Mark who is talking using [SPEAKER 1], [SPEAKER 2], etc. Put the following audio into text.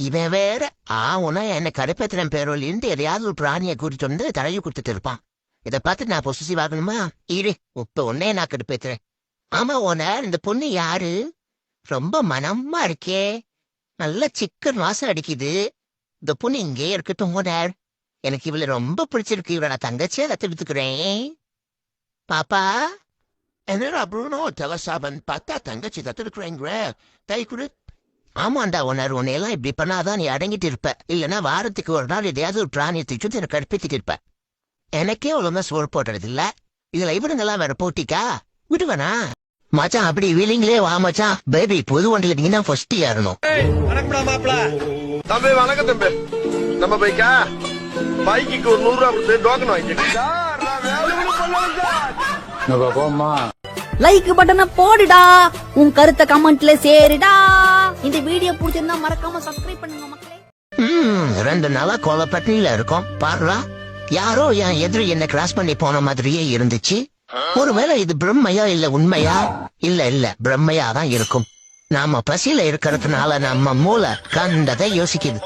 [SPEAKER 1] இவன் வேற உன என்ன கருப்பத்திரம் பேரோலிருந்து எதையாவது ஒரு பிராணியை கூட்டிட்டு வந்து தடவி கொடுத்துட்டு இருப்பான். இதை பார்த்து நான் பொசிசிவ் ஆகணுமா? இரு, இப்ப உன்னே நான் கடுப்பேத்துறேன். ஆமா ஓனர், இந்த பொண்ணு யாரு? ரொம்ப மனமா இருக்கே, நல்ல சிக்கன் வாசம் அடிக்குது. இந்த பொண்ணு இங்கே இருக்கட்டும் ஓனர். எனக்கு இவளை ரொம்ப பிடிச்சிருக்கு. இவளை நான் தங்கச்சியா தத்தெடுத்துக்கிறேன். பாப்பா என்னடா ப்ரூனோ தெலசாபன் பார்த்தா தங்கச்சி தத்தெடுக்கிறேங்கிற கை கொடு. ஆமாண்டா ஓனர், உன்னையெல்லாம் இப்படி பண்ணாதான் நீ அடங்கிட்டு இருப்ப. இல்லைன்னா வாரத்துக்கு ஒரு நாள் எதையாவது ஒரு பிராணியை தூக்கி எனக்கு கற்பித்துட்டு இருப்ப. எனக்கே ஒழுங்கா சோறு போடுறது இல்ல, இதுல இவனுங்கெல்லாம் வேற போட்டிக்கா விடுவனா? மச்சான் அப்படி வீலிங்களே வா மச்சான். பேபி புது வண்டியில நீங்க தான் ஃபர்ஸ்ட் ஏறணும்.
[SPEAKER 2] தம்பி வணக்கம் தம்பி. நம்ம பைக்கா பைக்கு ஒரு 100 ரூபா கொடுத்து டோக்கன் வாங்கிட்டு
[SPEAKER 3] லைக் பட்டனை போடுடா, உன் கருத்தை கமெண்ட்ல சேருடா. இந்த வீடியோ பிடிச்சிருந்தா மறக்காம சப்ஸ்கிரைப் பண்ணுங்க மக்களே.
[SPEAKER 1] 2 நாளா கொலப்பட்டியில இருக்கோம். பாருடா, யாரோ என் எதிரி என்ன கிராஸ் பண்ணி போன மாதிரியே இருந்துச்சு. ஒருவேளை இது பிரம்மையா இல்ல உண்மையா? இல்ல பிரம்மையா தான் இருக்கும். நாம பசியில இருக்கிறதுனால நம்ம மூளை கண்டதை யோசிக்குது.